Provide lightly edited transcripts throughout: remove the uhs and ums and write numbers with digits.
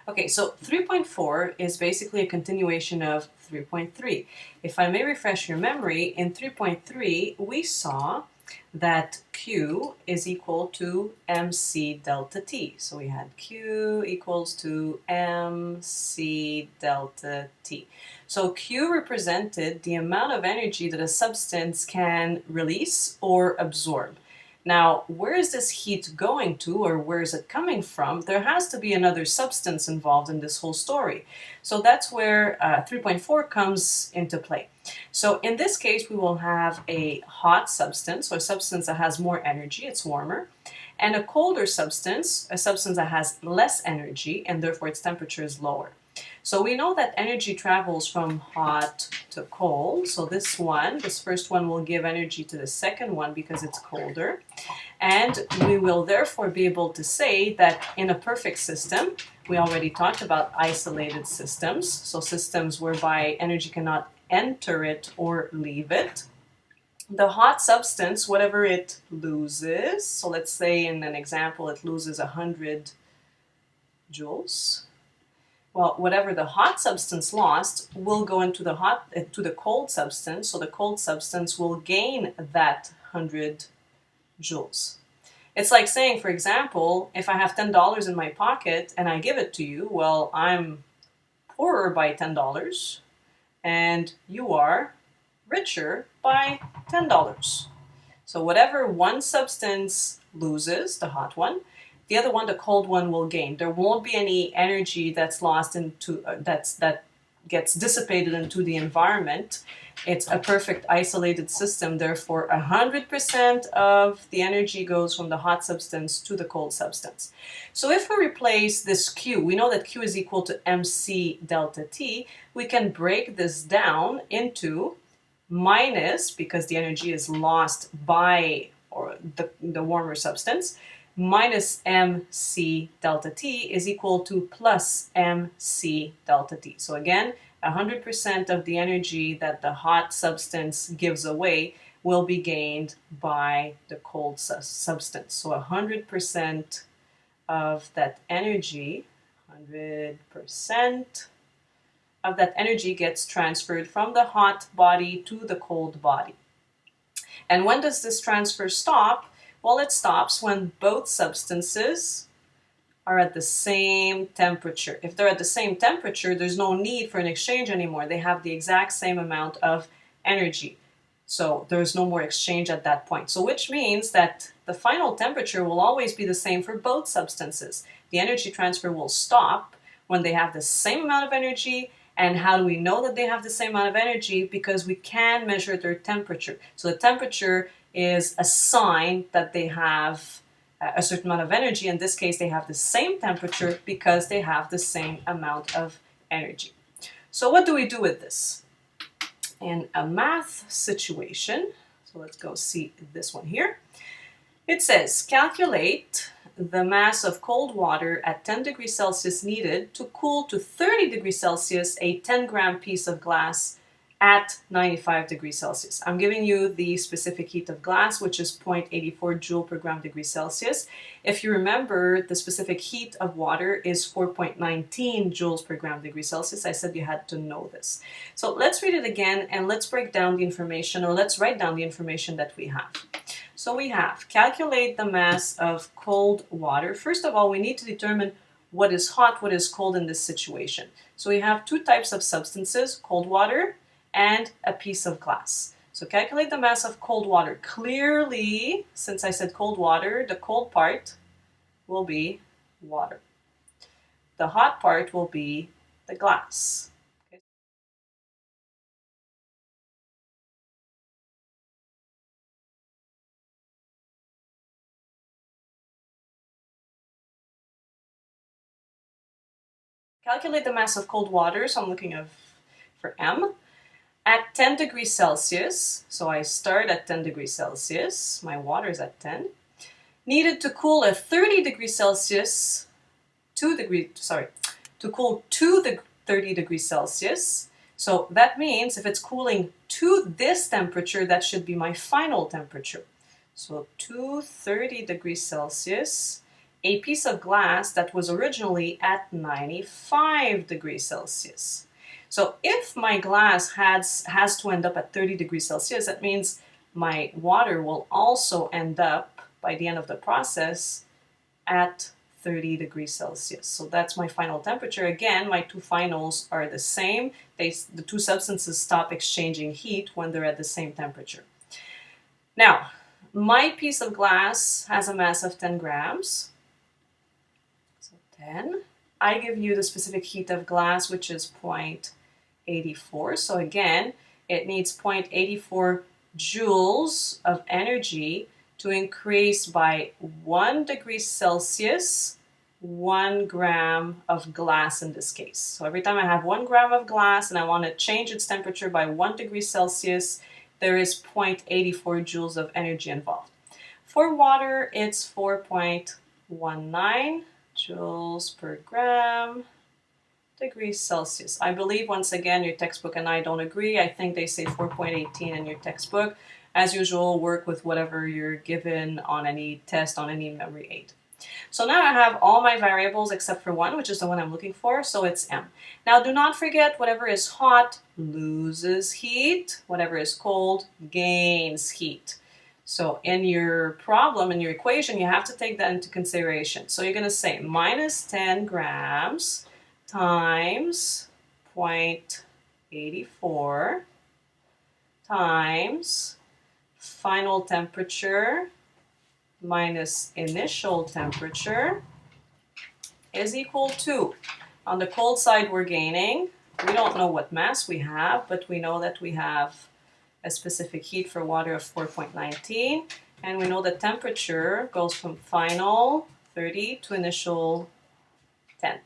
Okay, so 3.4 is basically a continuation of 3.3. If I may refresh your memory, in 3.3 we saw that Q is equal to mc delta T. So we had Q equals to mc delta T. So Q represented the amount of energy that a substance can release or absorb. Now, where is this heat going to, or where is it coming from? There has to be another substance involved in this whole story. So that's where 3.4 comes into play. So in this case, we will have a hot substance, or a substance that has more energy, it's warmer, and a colder substance, a substance that has less energy, and therefore its temperature is lower. So we know that energy travels from hot to cold. So this first one will give energy to the second one because it's colder. And we will therefore be able to say that in a perfect system, we already talked about isolated systems. So systems whereby energy cannot enter it or leave it. The hot substance, whatever it loses, so let's say in an example it loses 100 joules. Well, whatever the hot substance lost will go into the cold substance, so the cold substance will gain that 100 joules. It's like saying, for example, if I have $10 in my pocket and I give it to you, well, I'm poorer by $10 and you are richer by $10. So whatever one substance loses, the hot one, the other one, the cold one, will gain. There won't be any energy that's lost into that gets dissipated into the environment. It's a perfect isolated system. Therefore, 100% of the energy goes from the hot substance to the cold substance. So if we replace this Q, we know that Q is equal to mc delta T. We can break this down into minus, because the energy is lost by the warmer substance, minus mc delta T is equal to plus mc delta T. So again, 100% of the energy that the hot substance gives away will be gained by the cold substance. So 100% of that energy, 100% of that energy gets transferred from the hot body to the cold body. And when does this transfer stop? Well, it stops when both substances are at the same temperature. If they're at the same temperature, there's no need for an exchange anymore. They have the exact same amount of energy. So there's no more exchange at that point. So which means that the final temperature will always be the same for both substances. The energy transfer will stop when they have the same amount of energy. And how do we know that they have the same amount of energy? Because we can measure their temperature. So the temperature is a sign that they have a certain amount of energy. In this case, they have the same temperature because they have the same amount of energy. So what do we do with this? In a math situation, so let's go see this one here. It says, calculate the mass of cold water at 10 degrees Celsius needed to cool to 30 degrees Celsius a 10-gram piece of glass at 95 degrees Celsius. I'm giving you the specific heat of glass, which is 0.84 joule per gram degree Celsius. If you remember, the specific heat of water is 4.19 joules per gram degree Celsius. I said you had to know this. So let's read it again and let's break down the information, or let's write down the information that we have. So we have, calculate the mass of cold water. First of all, we need to determine what is hot, what is cold in this situation. So we have two types of substances, cold water and a piece of glass. So calculate the mass of cold water. Clearly, since I said cold water, the cold part will be water. The hot part will be the glass. Okay. Calculate the mass of cold water, so I'm looking for M. At 10 degrees Celsius, so I start at 10 degrees Celsius, my water is at 10, needed to cool at 30 degrees Celsius, to cool to the 30 degrees Celsius. So that means if it's cooling to this temperature, that should be my final temperature. So to 30 degrees Celsius a piece of glass that was originally at 95 degrees Celsius. So if my glass has to end up at 30 degrees Celsius, that means my water will also end up, by the end of the process, at 30 degrees Celsius. So that's my final temperature. Again, my two finals are the same. The two substances stop exchanging heat when they're at the same temperature. Now, my piece of glass has a mass of 10 grams. So 10. I give you the specific heat of glass, which is 0.84. So again, it needs 0.84 joules of energy to increase by 1 degree Celsius 1 gram of glass in this case. So every time I have 1 gram of glass and I want to change its temperature by 1 degree Celsius, there is 0.84 joules of energy involved. For water, it's 4.19 joules per gram degrees Celsius. I believe, once again, your textbook and I don't agree. I think they say 4.18 in your textbook. As usual, work with whatever you're given on any test, on any memory aid. So now I have all my variables except for one, which is the one I'm looking for, so it's M. Now do not forget, whatever is hot loses heat, whatever is cold gains heat. So in your problem, in your equation, you have to take that into consideration. So you're going to say minus 10 grams times 0.84 times final temperature minus initial temperature is equal to, on the cold side we're gaining, we don't know what mass we have, but we know that we have a specific heat for water of 4.19, and we know the temperature goes from final 30 to initial 10.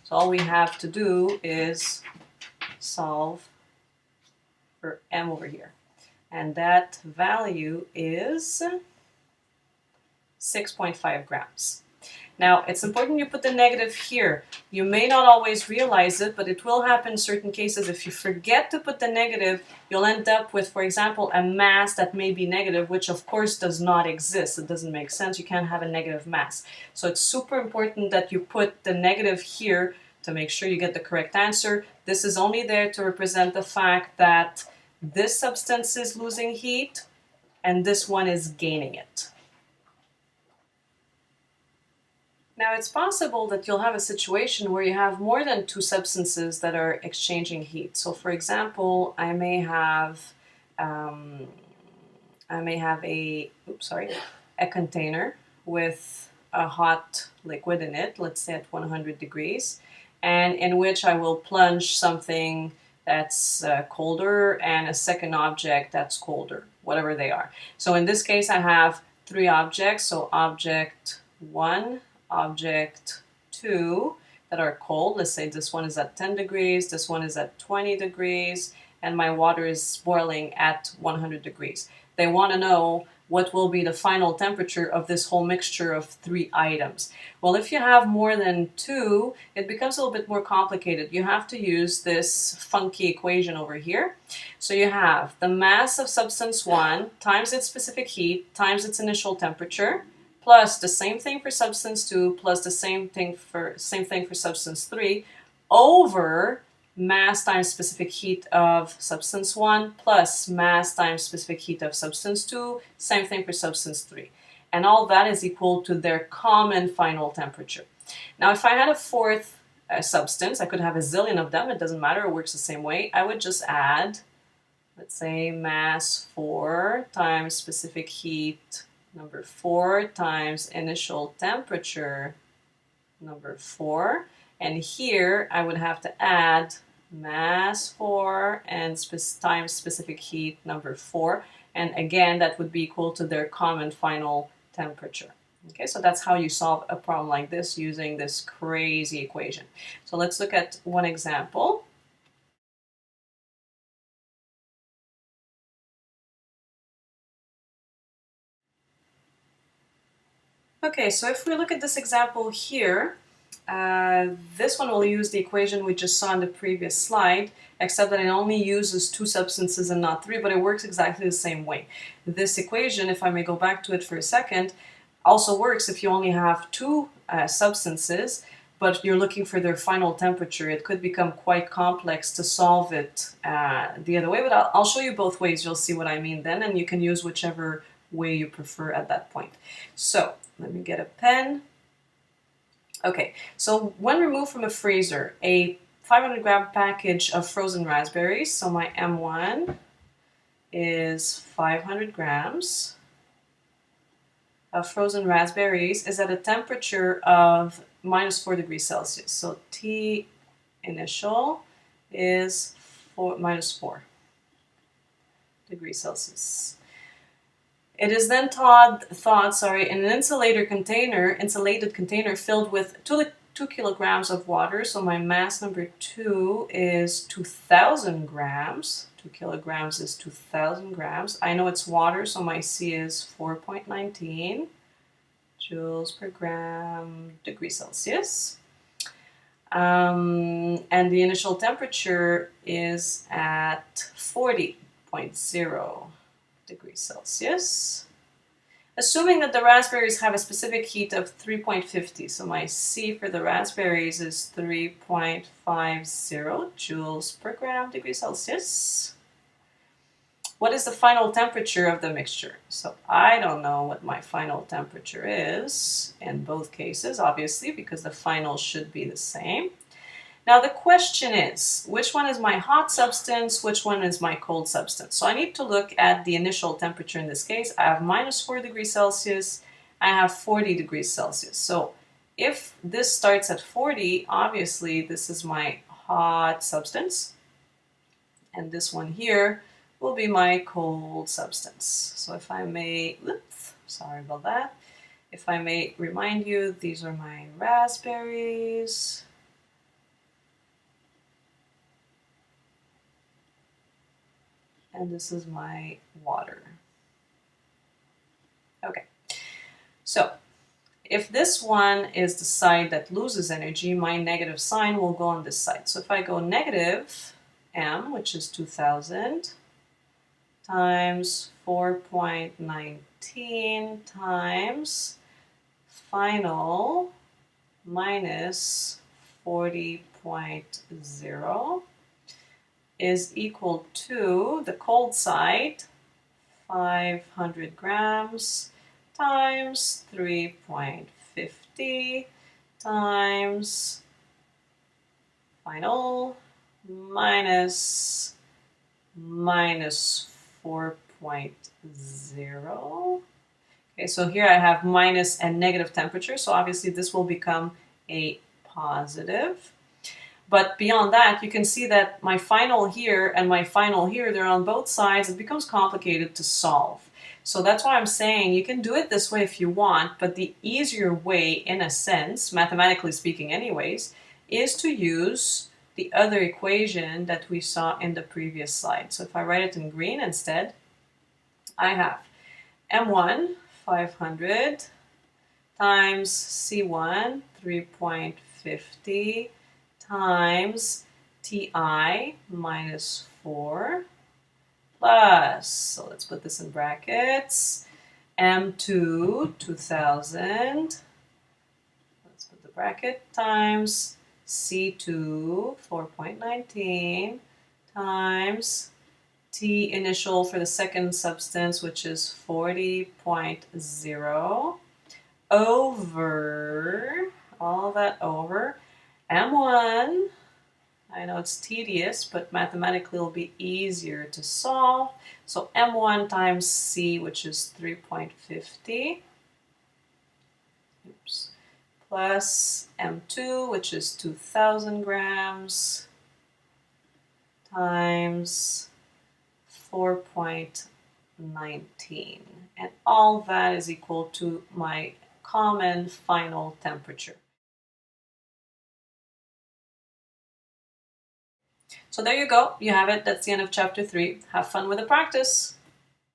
So all we have to do is solve for M over here, and that value is 6.5 grams. Now, it's important you put the negative here. You may not always realize it, but it will happen in certain cases. If you forget to put the negative, you'll end up with, for example, a mass that may be negative, which of course does not exist. It doesn't make sense. You can't have a negative mass. So it's super important that you put the negative here to make sure you get the correct answer. This is only there to represent the fact that this substance is losing heat and this one is gaining it. Now, it's possible that you'll have a situation where you have more than two substances that are exchanging heat. So, for example, I may have a container with a hot liquid in it, let's say at 100 degrees, and in which I will plunge something that's colder and a second object that's colder, whatever they are. So in this case, I have three objects. So object 1, object 2 that are cold. Let's say this one is at 10 degrees, this one is at 20 degrees, and my water is boiling at 100 degrees. They want to know what will be the final temperature of this whole mixture of three items. Well, if you have more than two, it becomes a little bit more complicated. You have to use this funky equation over here. So you have the mass of substance 1 times its specific heat times its initial temperature, plus the same thing for substance 2, plus the same thing for substance 3, over mass times specific heat of substance 1, plus mass times specific heat of substance 2, same thing for substance 3. And all that is equal to their common final temperature. Now, if I had a fourth substance, I could have a zillion of them, it doesn't matter, it works the same way. I would just add, let's say, mass 4 times specific heat number 4 times initial temperature number 4, and here I would have to add mass 4 and times specific heat number 4, and again that would be equal to their common final temperature. Okay, so that's how you solve a problem like this using this crazy equation. So let's look at one example. Okay, so if we look at this example here, this one will use the equation we just saw in the previous slide, except that it only uses two substances and not three, but it works exactly the same way. This equation, if I may go back to it for a second, also works if you only have two substances, but you're looking for their final temperature. It could become quite complex to solve it the other way, but I'll show you both ways. You'll see what I mean then, and you can use whichever way you prefer at that point. So let me get a pen. Okay, so when removed from a freezer, a 500 gram package of frozen raspberries, so my M1 is 500 grams of frozen raspberries, is at a temperature of -4 degrees Celsius. So T initial is -4 degrees Celsius. It is then thawed in an insulated container filled with 2 kilograms of water. So my mass number 2 is 2,000 grams. 2 kilograms is 2,000 grams. I know it's water, so my C is 4.19 joules per gram degrees Celsius. And the initial temperature is at 40.0 degrees Celsius. Assuming that the raspberries have a specific heat of 3.50, so my C for the raspberries is 3.50 joules per gram degrees Celsius. What is the final temperature of the mixture? So I don't know what my final temperature is in both cases, obviously, because the final should be the same. Now the question is, which one is my hot substance, which one is my cold substance? So I need to look at the initial temperature in this case. I have -4 degrees Celsius, I have 40 degrees Celsius. So if this starts at 40, obviously this is my hot substance, and this one here will be my cold substance. So if I may, sorry about that. If I may remind you, these are my raspberries. And this is my water. Okay, so if this one is the side that loses energy, my negative sign will go on this side. So if I go negative M, which is 2,000, times 4.19 times final minus 40.0 is equal to the cold side, 500 grams times 3.50 times final minus 4.0. Okay, so here I have minus and negative temperature, so obviously this will become a positive. But beyond that, you can see that my final here and my final here, they're on both sides. It becomes complicated to solve. So that's why I'm saying you can do it this way if you want, but the easier way, in a sense, mathematically speaking anyways, is to use the other equation that we saw in the previous slide. So if I write it in green instead, I have M1, 500, times C1, 3.50, times Ti minus 4 plus, so let's put this in brackets, M2, 2000, let's put the bracket, times C2, 4.19, times T initial for the second substance, which is 40.0, over, all that over, M1, I know it's tedious, but mathematically it'll be easier to solve. So M1 times C, which is 3.50, plus M2, which is 2,000 grams, times 4.19. And all that is equal to my common final temperature. So there you go. You have it. That's the end of chapter 3. Have fun with the practice.